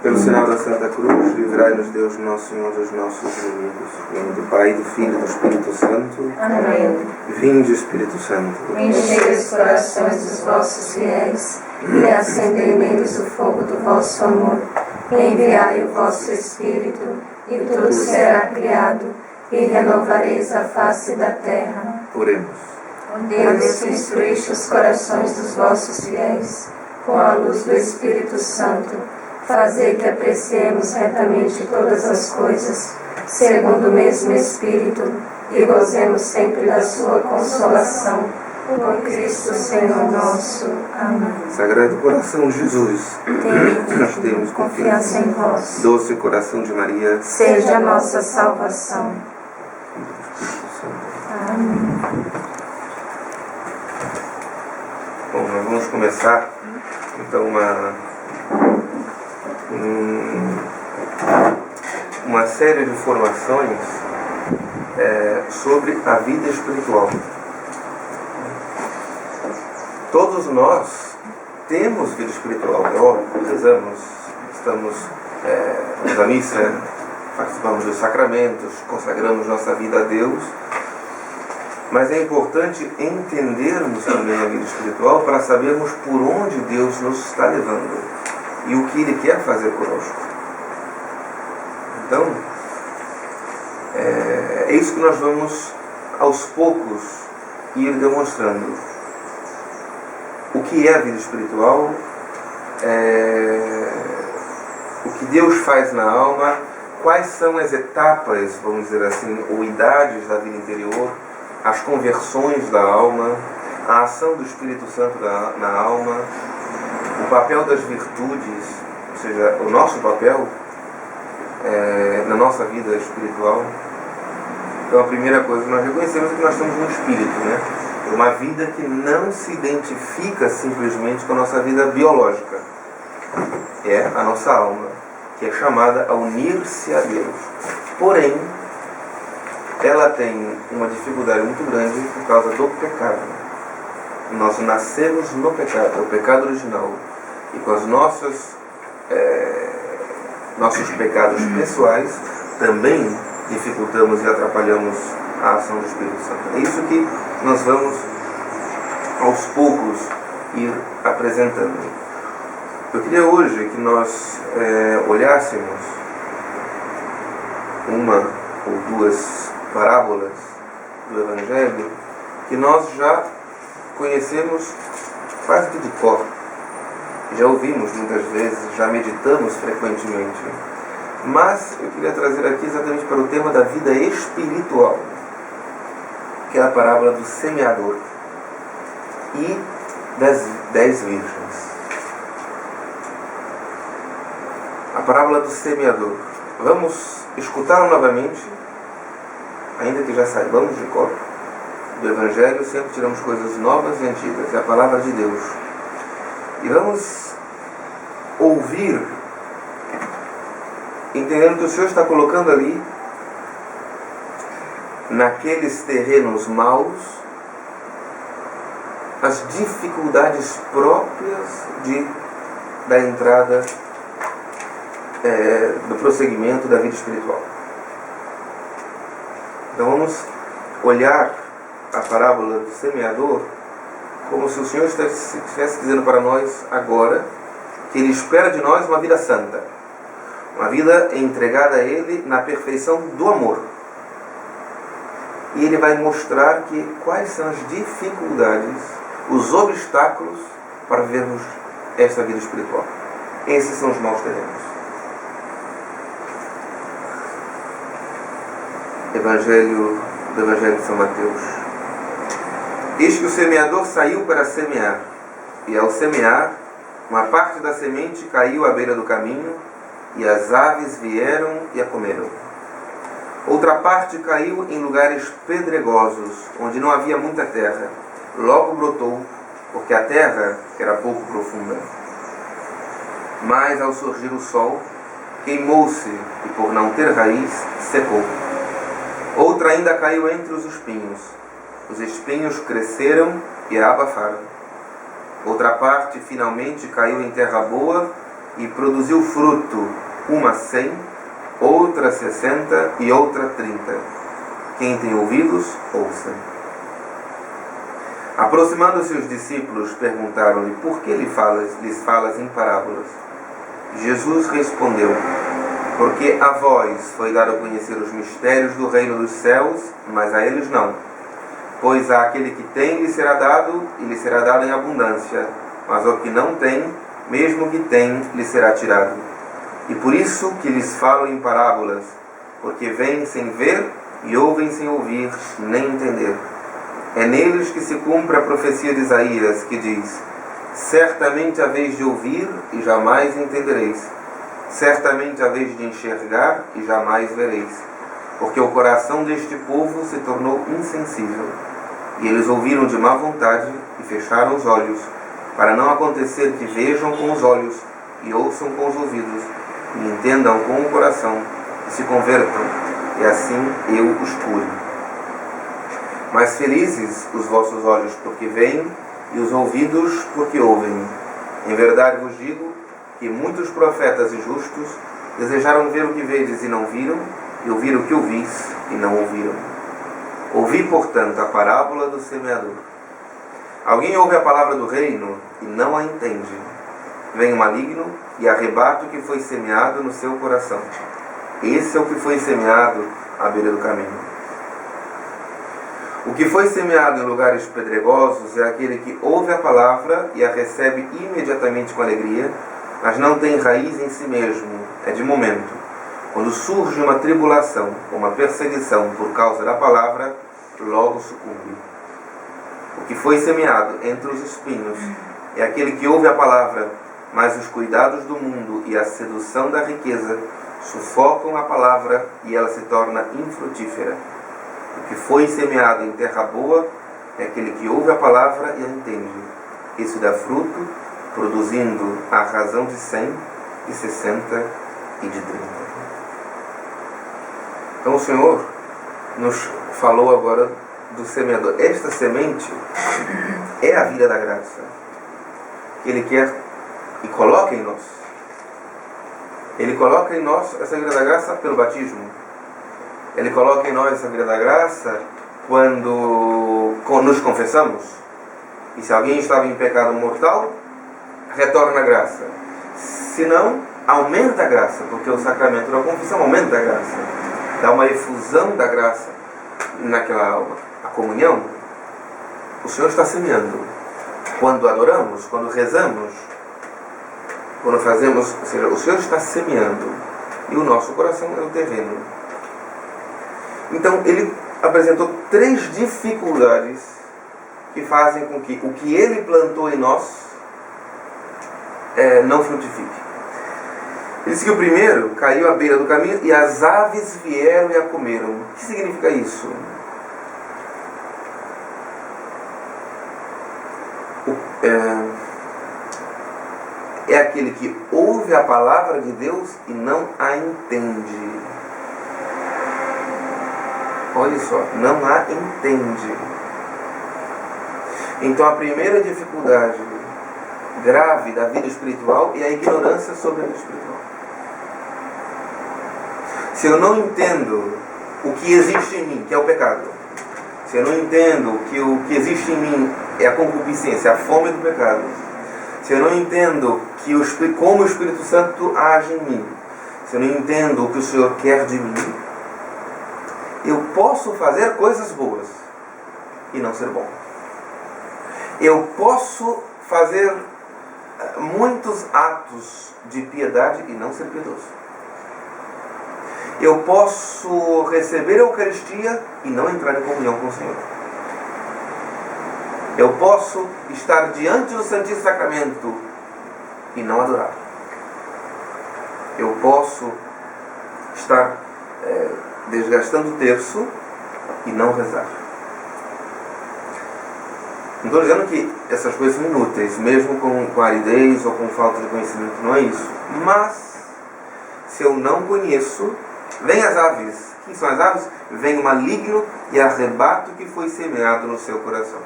Pelo sinal da Santa Cruz, livrai-nos Deus, nosso Senhor, dos nossos inimigos. Em nome do Pai, do Filho e do Espírito Santo. Amém. Vinde, Espírito Santo. Enchei os corações dos vossos fiéis e acendei neles o fogo do vosso amor. Enviai o vosso Espírito, e tudo será criado, e renovareis a face da terra. Oremos. Deus, que instruíste os corações dos vossos fiéis com a luz do Espírito Santo, fazei que apreciemos retamente todas as coisas, segundo o mesmo Espírito, e gozemos sempre da sua consolação. Por Cristo Senhor nosso. Amém. Sagrado coração de Jesus, nós temos Confiança em vós. Doce coração de Maria, Seja a nossa salvação. Amém. Bom, nós vamos começar então uma série de formações sobre a vida espiritual. Todos nós temos vida espiritual, é óbvio, rezamos, vamos à missa, participamos dos sacramentos, consagramos nossa vida a Deus, mas é importante entendermos também a vida espiritual para sabermos por onde Deus nos está levando e o que Ele quer fazer conosco. Então, é isso que nós vamos aos poucos ir demonstrando. O que é a vida espiritual, o que Deus faz na alma, quais são as etapas, vamos dizer assim, ou idades da vida interior, as conversões da alma, a ação do Espírito Santo na alma, o papel das virtudes, ou seja, o nosso papel na nossa vida espiritual. Então a primeira coisa que nós reconhecemos é que nós temos um espírito, né? Uma vida que não se identifica simplesmente com a nossa vida biológica. É a nossa alma, que é chamada a unir-se a Deus. Porém, ela tem uma dificuldade muito grande por causa do pecado. Nós nascemos no pecado, é o pecado original. E com os nossos pecados pessoais também dificultamos e atrapalhamos a ação do Espírito Santo. É isso que nós vamos aos poucos ir apresentando. Eu queria hoje que nós olhássemos uma ou duas parábolas do Evangelho que nós já conhecemos quase que de cor. Já ouvimos muitas vezes, já meditamos frequentemente. Mas eu queria trazer aqui exatamente para o tema da vida espiritual, que é a parábola do semeador e das 10 virgens. A parábola do semeador. Vamos escutá-la novamente, ainda que já saibamos de cor. Do Evangelho sempre tiramos coisas novas e antigas, é a palavra de Deus. E vamos ouvir, entendendo que o Senhor está colocando ali, naqueles terrenos maus, as dificuldades próprias da entrada, do prosseguimento da vida espiritual. Então vamos olhar a parábola do semeador como se o Senhor estivesse dizendo para nós agora que Ele espera de nós uma vida santa, uma vida entregada a Ele na perfeição do amor. E Ele vai mostrar quais são as dificuldades, os obstáculos para vivermos esta vida espiritual. Esses são os maus terrenos. Evangelho de São Mateus. Eis que o semeador saiu para semear, e ao semear, uma parte da semente caiu à beira do caminho, e as aves vieram e a comeram. Outra parte caiu em lugares pedregosos, onde não havia muita terra. Logo brotou, porque a terra era pouco profunda. Mas ao surgir o sol, queimou-se, e por não ter raiz, secou. Outra ainda caiu entre os espinhos. Os espinhos cresceram e a abafaram. Outra parte finalmente caiu em terra boa e produziu fruto, uma 100, outra 60 e outra 30. Quem tem ouvidos, ouça. Aproximando-se os discípulos, perguntaram-lhe: por que lhes falas em parábolas? Jesus respondeu: porque a vós foi dado a conhecer os mistérios do reino dos céus, mas a eles não. Pois àquele que tem lhe será dado, e lhe será dado em abundância, mas ao que não tem, mesmo que tem, lhe será tirado. E por isso que lhes falo em parábolas, porque veem sem ver e ouvem sem ouvir, nem entender. É neles que se cumpre a profecia de Isaías, que diz: certamente haveis de ouvir e jamais entendereis. Certamente haveis de enxergar e jamais vereis. Porque o coração deste povo se tornou insensível. E eles ouviram de má vontade e fecharam os olhos, para não acontecer que vejam com os olhos e ouçam com os ouvidos e entendam com o coração e se convertam, e assim eu os cure. Mas felizes os vossos olhos porque veem e os ouvidos porque ouvem. Em verdade vos digo que muitos profetas e justos desejaram ver o que vedes e não viram, e ouvir o que ouvis e não ouviram. Ouvi, portanto, a parábola do semeador. Alguém ouve a palavra do reino e não a entende. Vem o maligno e arrebata o que foi semeado no seu coração. Esse é o que foi semeado à beira do caminho. O que foi semeado em lugares pedregosos é aquele que ouve a palavra e a recebe imediatamente com alegria, mas não tem raiz em si mesmo, é de momento. Quando surge uma tribulação ou uma perseguição por causa da palavra, logo sucumbe. O que foi semeado entre os espinhos é aquele que ouve a palavra, mas os cuidados do mundo e a sedução da riqueza sufocam a palavra e ela se torna infrutífera. O que foi semeado em terra boa é aquele que ouve a palavra e a entende. Isso dá fruto, produzindo a razão de 100, de 60 e de 30. Então o Senhor nos falou agora do semeador. Esta semente é a vida da graça que Ele quer e coloca em nós. Ele coloca em nós essa vida da graça pelo batismo. Ele coloca em nós essa vida da graça quando nos confessamos. E se alguém estava em pecado mortal, retorna a graça. Se não, aumenta a graça, porque o sacramento da confissão aumenta a graça. Dá uma efusão da graça naquela alma. A comunhão, o Senhor está semeando. Quando adoramos, quando rezamos, quando fazemos, ou seja, o Senhor está semeando. E o nosso coração é o terreno. Então, ele apresentou 3 dificuldades que fazem com que o que ele plantou em nós não frutifique. Ele disse que o primeiro caiu à beira do caminho e as aves vieram e a comeram. O que significa isso? É aquele que ouve a palavra de Deus e não a entende. Olha só, não a entende. Então a primeira dificuldade grave da vida espiritual é a ignorância sobre a vida espiritual. Se eu não entendo o que existe em mim, que é o pecado, se eu não entendo que o que existe em mim é a concupiscência, a fome do pecado, se eu não entendo como o Espírito Santo age em mim, se eu não entendo o que o Senhor quer de mim, eu posso fazer coisas boas e não ser bom. Eu posso fazer muitos atos de piedade e não ser piedoso. Eu posso receber a Eucaristia e não entrar em comunhão com o Senhor. Eu posso estar diante do Santíssimo Sacramento e não adorar. Eu posso estar desgastando o terço e não rezar. Não estou dizendo que essas coisas são inúteis, mesmo com aridez ou com falta de conhecimento, não é isso. Mas, se eu não conheço, vem as aves. Quem são as aves? Vem o maligno e arrebata o que foi semeado no seu coração.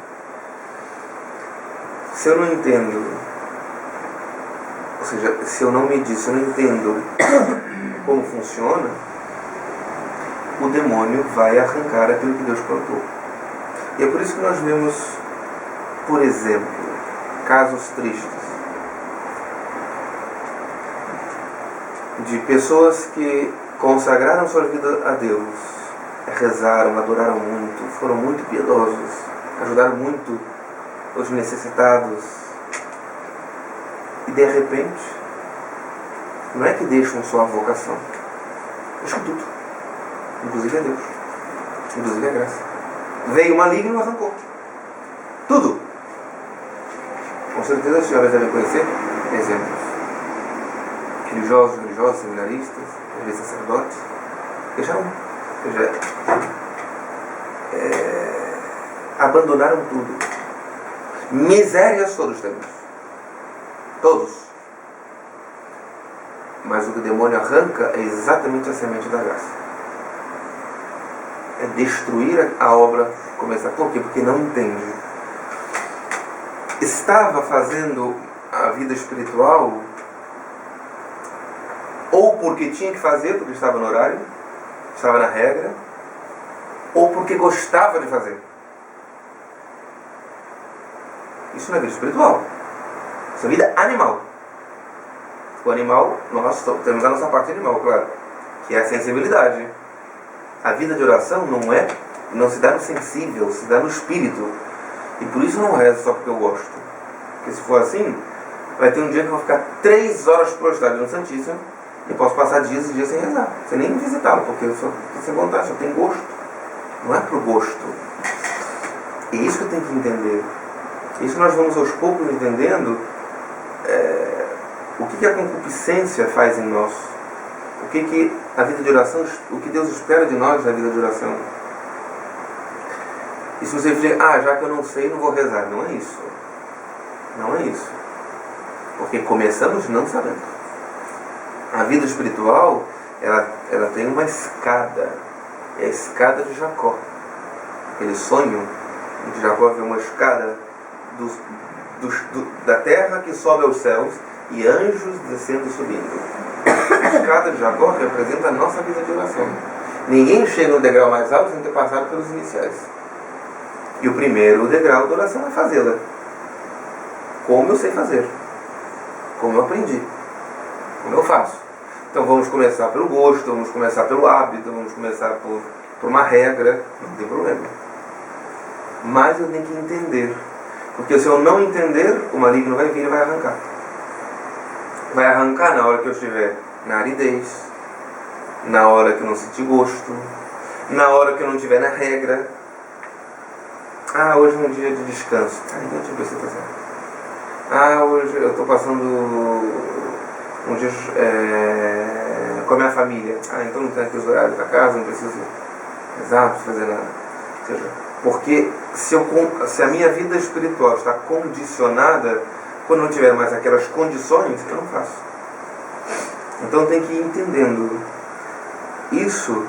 Se eu não entendo, seja, se eu não medir, se eu não entendo como funciona, o demônio vai arrancar aquilo que Deus plantou. E é por isso que nós vemos, por exemplo, casos tristes de pessoas que consagraram sua vida a Deus, rezaram, adoraram muito, foram muito piedosos, ajudaram muito os necessitados, e de repente não é que deixam só a vocação, deixam tudo, inclusive a Deus, inclusive a graça. Veio o maligno e arrancou tudo. Com certeza as senhoras devem conhecer exemplos. Religiosos, seminaristas, às vezes sacerdotes, deixaram, ou seja, abandonaram tudo. Misérias todos temos. Todos. Mas o que o demônio arranca é exatamente a semente da graça. É destruir a obra, começar. Por quê? Porque não entende. Estava fazendo a vida espiritual ou porque tinha que fazer, porque estava no horário, estava na regra, ou porque gostava de fazer. Isso não é vida espiritual. Isso é vida animal. O animal, nós temos a nossa parte animal, claro, que é a sensibilidade. A vida de oração não se dá no sensível, se dá no espírito. E por isso não rezo só porque eu gosto. Porque se for assim, vai ter um dia que eu vou ficar 3 horas prostrado no Santíssimo e posso passar dias e dias sem rezar, sem nem visitá-lo, porque eu só sem vontade, só tenho gosto. Não é pro gosto. É isso que eu tenho que entender. Isso nós vamos aos poucos entendendo o que a concupiscência faz em nós. O que a vida de oração, o que Deus espera de nós na vida de oração. E se você dizer, já que eu não sei, não vou rezar. Não é isso. Não é isso. Porque começamos não sabendo. A vida espiritual, ela tem uma escada. É a escada de Jacó. Aquele sonho de Jacó vê uma escada da terra que sobe aos céus e anjos descendo e subindo. A escada de Jacó representa a nossa vida de oração. Ninguém chega no degrau mais alto sem ter passado pelos iniciais. E o primeiro degrau da oração é fazê-la. Como eu sei fazer. Como eu aprendi. Como eu faço. Então vamos começar pelo gosto, vamos começar pelo hábito, vamos começar por uma regra. Não tem problema. Mas eu tenho que entender. Porque se eu não entender, o maligno vai vir e vai arrancar. Vai arrancar na hora que eu estiver na aridez, na hora que eu não sentir gosto, na hora que eu não estiver na regra. Hoje é um dia de descanso. Então deixa eu ver se está certo. Hoje eu estou passando um dia com a minha família. Então não tenho aqui os horários da casa, não preciso rezar, não preciso fazer nada. Ou seja, porque se a minha vida espiritual está condicionada, quando não tiver mais aquelas condições, eu não faço. Então tem que ir entendendo. Isso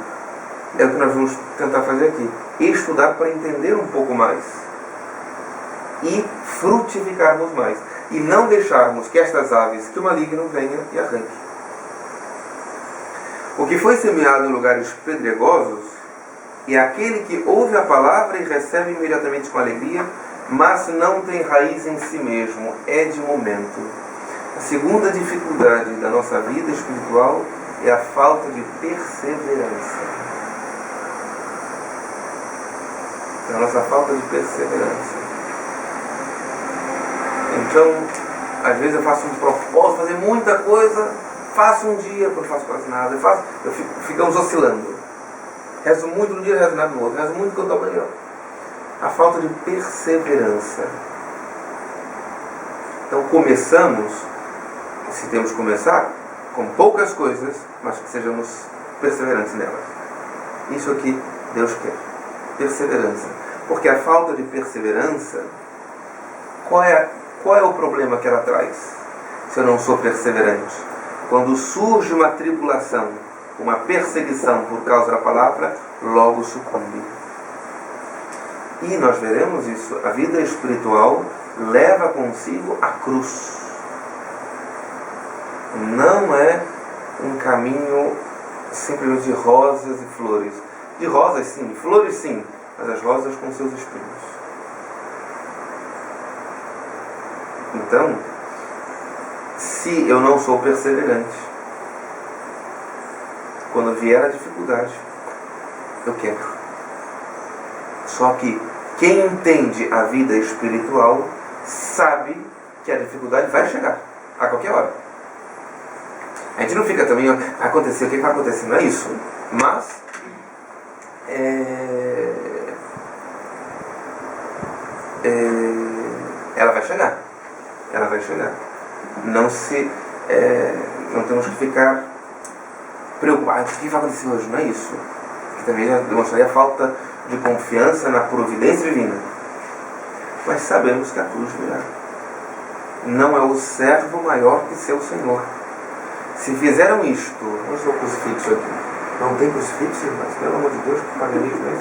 é o que nós vamos tentar fazer aqui. Estudar para entender um pouco mais. E frutificarmos mais. E não deixarmos que estas aves, que o maligno venha e arranque. O que foi semeado em lugares pedregosos é aquele que ouve a palavra e recebe imediatamente com alegria, mas não tem raiz em si mesmo, é de momento. A segunda dificuldade da nossa vida espiritual é a falta de perseverança. É a nossa falta de perseverança. Então, às vezes eu faço um propósito, fazer muita coisa, faço um dia, depois não faço quase nada, ficamos oscilando. Rezo muito no dia, rezo nada no outro, rezo muito quando estou amanhã. A falta de perseverança. Então começamos, se temos que começar, com poucas coisas, mas que sejamos perseverantes nelas. Isso aqui Deus quer. Perseverança. Porque a falta de perseverança, qual é o problema que ela traz? Se eu não sou perseverante. Quando surge uma tribulação, uma perseguição por causa da palavra, logo sucumbe. E nós veremos isso. A vida espiritual leva consigo a cruz. não é um caminho simplesmente de rosas e flores. De rosas sim, de flores sim, mas as rosas com seus espinhos. Então, se eu não sou perseverante, quando vier a dificuldade, eu quebro. Só que quem entende a vida espiritual sabe que a dificuldade vai chegar a qualquer hora. A gente não fica também, vai acontecer, o que vai acontecer? Não é isso. Mas ela vai chegar. Ela vai chegar. Não temos que ficar preocupados. O que vai acontecer hoje? Não é isso. Que também já demonstraria a falta de confiança na providência divina. Mas sabemos que a cruz virá. Não é o servo maior que seu Senhor. Se fizeram isto, onde está o crucifixo aqui? Não tem crucifixo, irmãos? Pelo amor de Deus, que paganismo é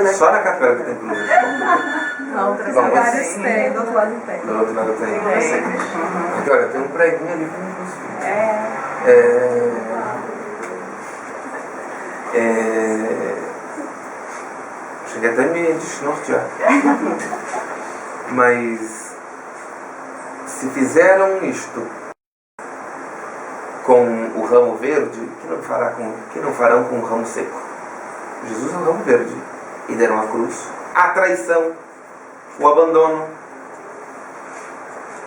esse? Só na capela que tem crucifixo. Não, outros lugares tem, do outro lado tem. Do outro lado tem. Aqui, olha, tem um preguinho ali com um crucifixo. Cheguei até a me desnortear. Mas se fizeram isto com o ramo verde, que não farão com o ramo seco? Jesus é o ramo verde. E deram a cruz, a traição, o abandono,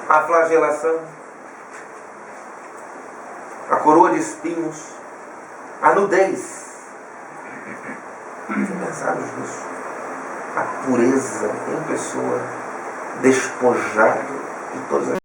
a flagelação, a coroa de espinhos, a nudez. Pensados nisso. A pureza em pessoa, despojado de todas as